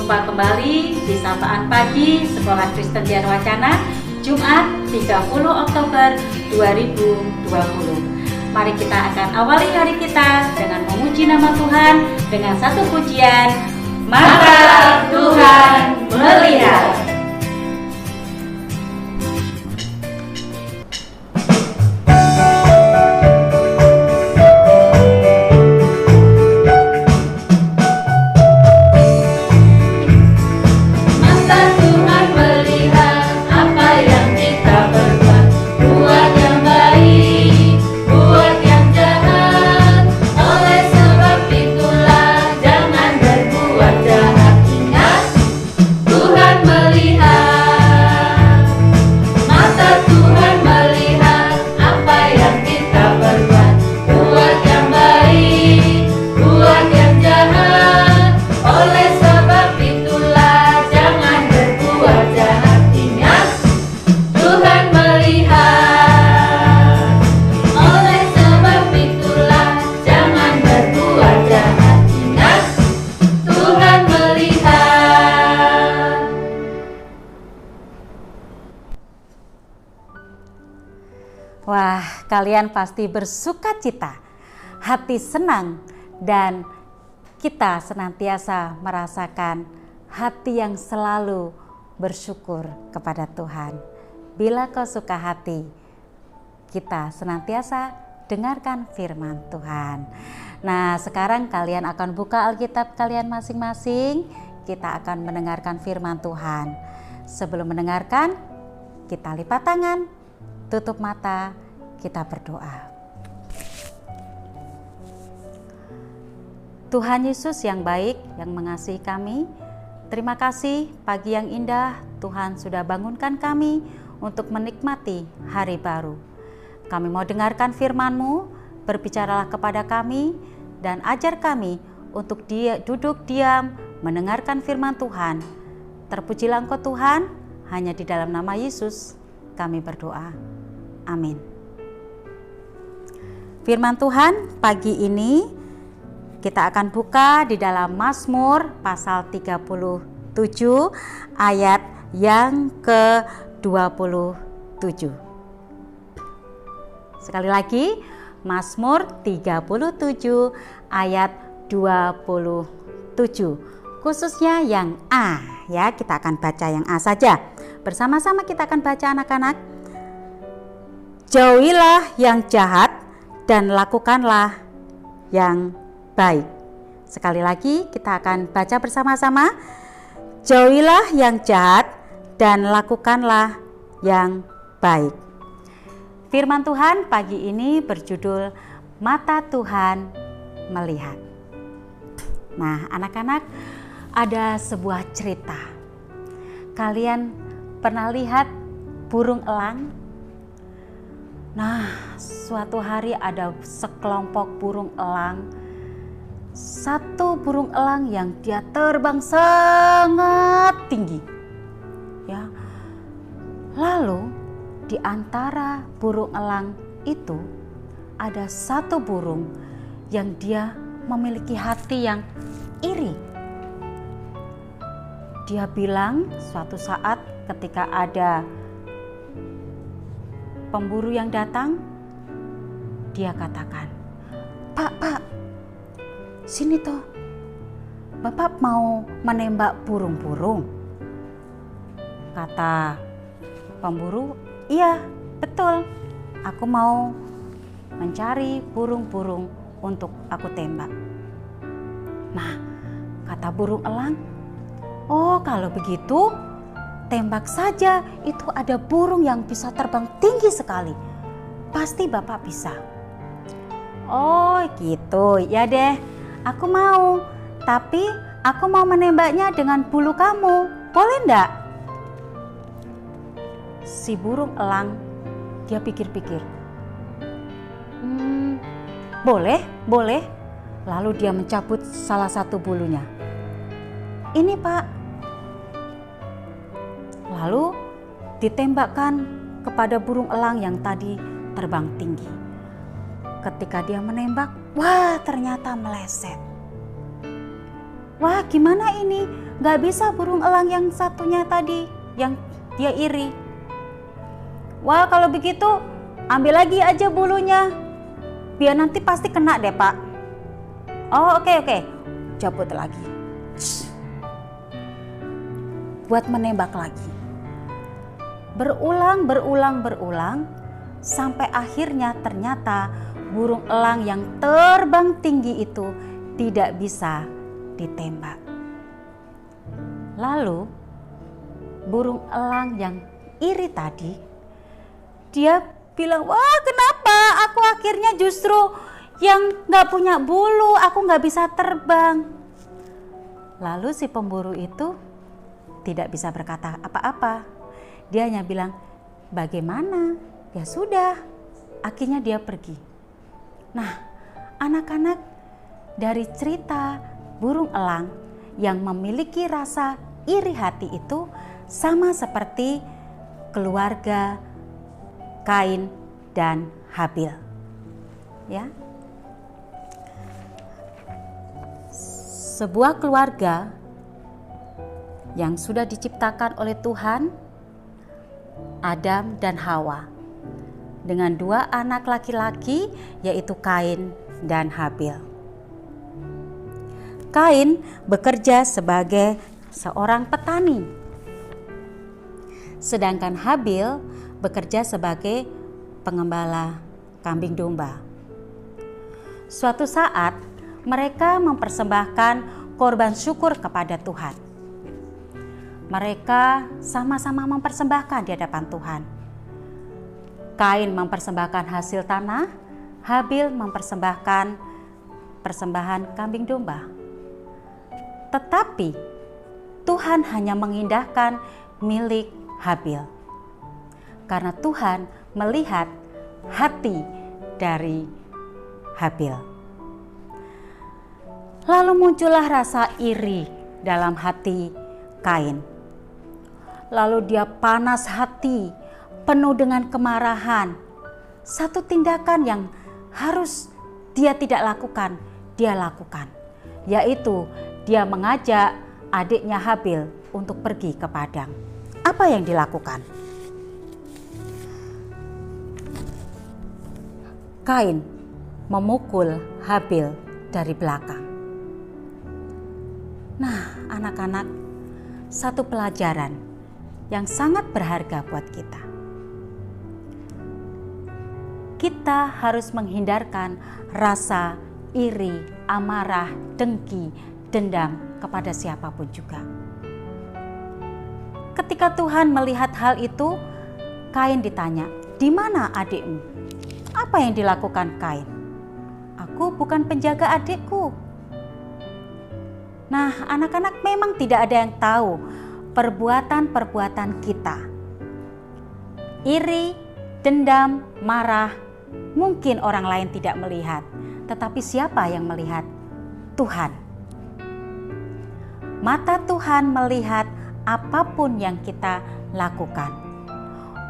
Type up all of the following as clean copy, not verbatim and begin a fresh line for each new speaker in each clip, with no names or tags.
Jumpa kembali di Sapaan Pagi Sekolah Kristen Dian Wacana, Jumat 30 Oktober 2020. Mari kita akan awali hari kita dengan memuji nama Tuhan dengan satu pujian, Mata Tuhan Melihat. Wah, kalian pasti bersuka cita, hati senang, dan kita senantiasa merasakan hati yang selalu bersyukur kepada Tuhan. Bila kau suka hati, kita senantiasa dengarkan firman Tuhan. Nah, sekarang kalian akan buka Alkitab kalian masing-masing. Kita akan mendengarkan firman Tuhan. Sebelum mendengarkan, kita lipat tangan, tutup mata, kita berdoa. Tuhan Yesus yang baik, yang mengasihi kami, terima kasih pagi yang indah Tuhan sudah bangunkan kami untuk menikmati hari baru. Kami mau dengarkan firman-Mu, berbicaralah kepada kami dan ajar kami untuk duduk diam mendengarkan firman Tuhan. Terpujilah Engkau Tuhan, hanya di dalam nama Yesus kami berdoa. Amin. Firman Tuhan pagi ini kita akan buka di dalam Mazmur pasal 37 ayat yang ke-27. Sekali lagi, Mazmur 37 ayat 27. Khususnya yang A, ya, kita akan baca yang A saja. Bersama-sama kita akan baca anak-anak. Jauhilah yang jahat dan lakukanlah yang baik. Sekali lagi kita akan baca bersama-sama. Jauhilah yang jahat dan lakukanlah yang baik. Firman Tuhan pagi ini berjudul Mata Tuhan Melihat. Nah, anak-anak, ada sebuah cerita. Kalian pernah lihat burung elang? Nah, suatu hari ada sekelompok burung elang. Satu burung elang yang dia terbang sangat tinggi. Ya. Lalu di antara burung elang itu ada satu burung yang dia memiliki hati yang iri. Dia bilang suatu saat ketika ada pemburu yang datang, dia katakan, Pak, sini toh, Bapak mau menembak burung-burung. Kata pemburu, iya betul, aku mau mencari burung-burung untuk aku tembak. Nah, kata burung elang, oh kalau begitu, tembak saja, itu ada burung yang bisa terbang tinggi sekali. Pasti Bapak bisa. Oh gitu, ya deh, aku mau. Tapi aku mau menembaknya dengan bulu kamu, boleh enggak? Si burung elang, dia pikir-pikir. Boleh. Lalu dia mencabut salah satu bulunya. Ini Pak. Lalu ditembakkan kepada burung elang yang tadi terbang tinggi. Ketika dia menembak, wah ternyata meleset. Wah, gimana ini? Gak bisa burung elang yang satunya tadi, yang dia iri. Wah, kalau begitu ambil lagi aja bulunya. Biar nanti pasti kena deh, Pak. Oh, oke. Cabut lagi. Buat menembak lagi. Berulang sampai akhirnya ternyata burung elang yang terbang tinggi itu tidak bisa ditembak. Lalu burung elang yang iri tadi, dia bilang, wah kenapa aku akhirnya justru yang gak punya bulu, aku gak bisa terbang. Lalu si pemburu itu tidak bisa berkata apa-apa. Dia hanya bilang, bagaimana? Ya sudah, akhirnya dia pergi. Nah, anak-anak, dari cerita burung elang yang memiliki rasa iri hati itu sama seperti keluarga Kain dan Habil. Ya. Sebuah keluarga yang sudah diciptakan oleh Tuhan, Adam dan Hawa, dengan 2 anak laki-laki yaitu Kain dan Habil. Kain bekerja sebagai seorang petani, sedangkan Habil bekerja sebagai pengembala kambing domba. Suatu saat mereka mempersembahkan korban syukur kepada Tuhan. Mereka sama-sama mempersembahkan di hadapan Tuhan. Kain mempersembahkan hasil tanah, Habil mempersembahkan persembahan kambing domba. Tetapi Tuhan hanya mengindahkan milik Habil, karena Tuhan melihat hati dari Habil. Lalu muncullah rasa iri dalam hati Kain. Lalu dia panas hati, penuh dengan kemarahan. Satu tindakan yang harus dia tidak lakukan, dia lakukan, yaitu dia mengajak adiknya Habil untuk pergi ke padang. Apa yang dilakukan? Kain memukul Habil dari belakang. Nah, anak-anak, satu pelajaran yang sangat berharga buat kita. Kita harus menghindarkan rasa iri, amarah, dengki, dendam kepada siapapun juga. Ketika Tuhan melihat hal itu, Kain ditanya, "Di mana adikmu?" Apa yang dilakukan Kain? "Aku bukan penjaga adikku." Nah, anak-anak, memang tidak ada yang tahu perbuatan-perbuatan kita. Iri, dendam, marah, mungkin orang lain tidak melihat, tetapi siapa yang melihat? Tuhan. Mata Tuhan melihat apapun yang kita lakukan.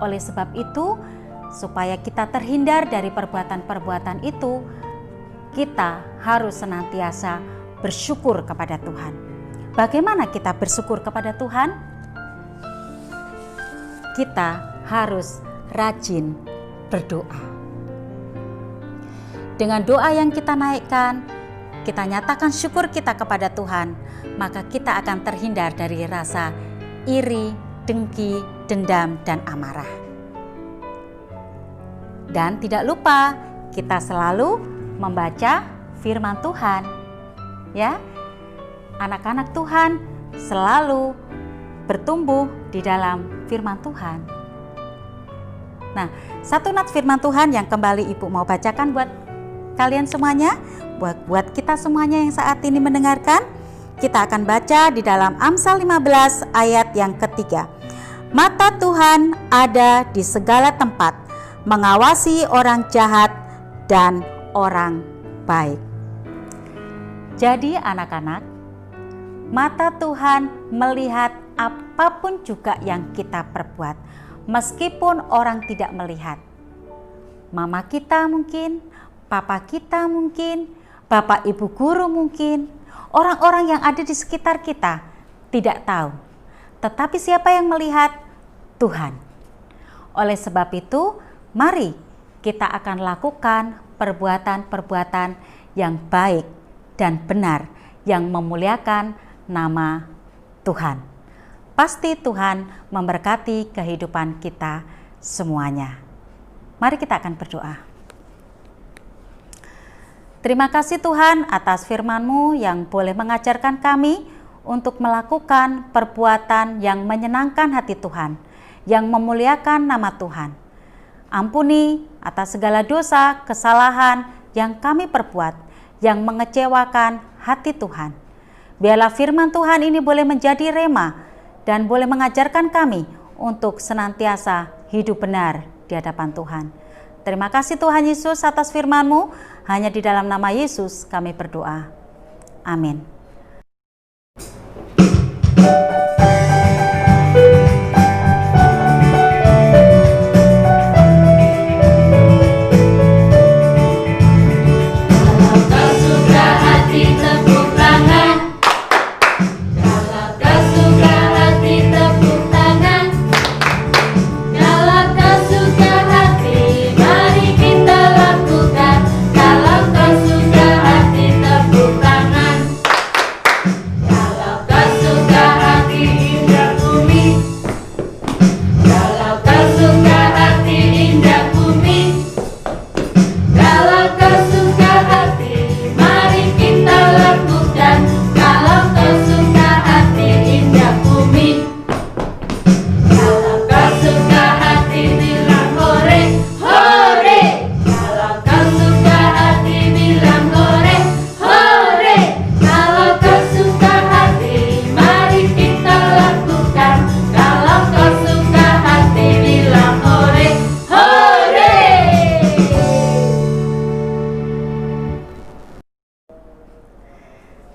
Oleh sebab itu, supaya kita terhindar dari perbuatan-perbuatan itu, kita harus senantiasa bersyukur kepada Tuhan. Bagaimana kita bersyukur kepada Tuhan? Kita harus rajin berdoa. Dengan doa yang kita naikkan, kita nyatakan syukur kita kepada Tuhan, maka kita akan terhindar dari rasa iri, dengki, dendam, dan amarah. Dan tidak lupa, kita selalu membaca firman Tuhan. Ya, anak-anak Tuhan selalu bertumbuh di dalam firman Tuhan. Nah, satu nats firman Tuhan yang kembali Ibu mau bacakan buat kalian semuanya, buat kita semuanya yang saat ini mendengarkan. Kita akan baca di dalam Amsal 15 ayat yang ketiga. Mata Tuhan ada di segala tempat, mengawasi orang jahat dan orang baik. Jadi anak-anak, mata Tuhan melihat apapun juga yang kita perbuat, meskipun orang tidak melihat. Mama kita mungkin, papa kita mungkin, bapak ibu guru mungkin, orang-orang yang ada di sekitar kita tidak tahu. Tetapi siapa yang melihat? Tuhan. Oleh sebab itu, mari kita akan lakukan perbuatan-perbuatan yang baik dan benar yang memuliakan nama Tuhan. Pasti Tuhan memberkati kehidupan kita semuanya. Mari kita akan berdoa. Terima kasih Tuhan atas firman-Mu yang boleh mengajarkan kami untuk melakukan perbuatan yang menyenangkan hati Tuhan, yang memuliakan nama Tuhan. Ampuni atas segala dosa, kesalahan yang kami perbuat, yang mengecewakan hati Tuhan. Biarlah firman Tuhan ini boleh menjadi rema dan boleh mengajarkan kami untuk senantiasa hidup benar di hadapan Tuhan. Terima kasih Tuhan Yesus atas firman-Mu. Hanya di dalam nama Yesus kami berdoa. Amin.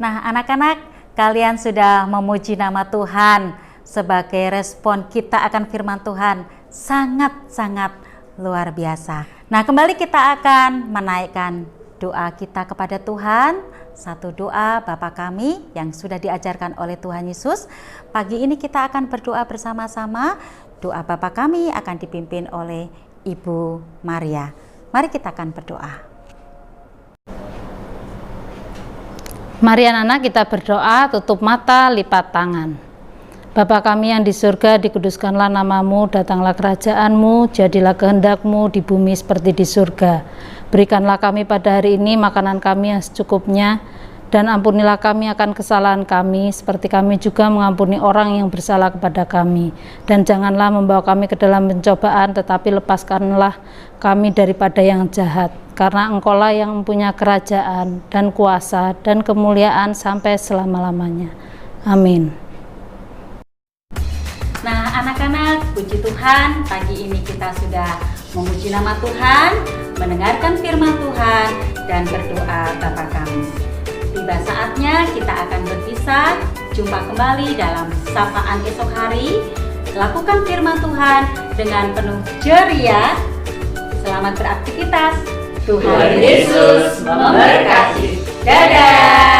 Nah, anak-anak, kalian sudah memuji nama Tuhan sebagai respon kita akan firman Tuhan. Sangat-sangat luar biasa. Nah, kembali kita akan menaikkan doa kita kepada Tuhan. Satu doa Bapa kami yang sudah diajarkan oleh Tuhan Yesus. Pagi ini kita akan berdoa bersama-sama. Doa Bapa kami akan dipimpin oleh Ibu Maria. Mari kita akan berdoa.
Mari anak-anak kita berdoa, tutup mata, lipat tangan. Bapa kami yang di surga, dikuduskanlah namamu, datanglah kerajaanmu, jadilah kehendakmu di bumi seperti di surga. Berikanlah kami pada hari ini makanan kami yang secukupnya, dan ampunilah kami akan kesalahan kami, seperti kami juga mengampuni orang yang bersalah kepada kami. Dan janganlah membawa kami ke dalam pencobaan, tetapi lepaskanlah kami daripada yang jahat. Karena Engkaulah yang mempunyai kerajaan dan kuasa dan kemuliaan sampai selama-lamanya. Amin.
Nah, anak-anak, puji Tuhan, pagi ini kita sudah memuji nama Tuhan, mendengarkan firman Tuhan, dan berdoa Bapa kami. Tiba saatnya kita akan berpisah, jumpa kembali dalam sapaan esok hari. Lakukan firman Tuhan dengan penuh ceria. Selamat beraktivitas. Tuhan Yesus memberkati. Dadah.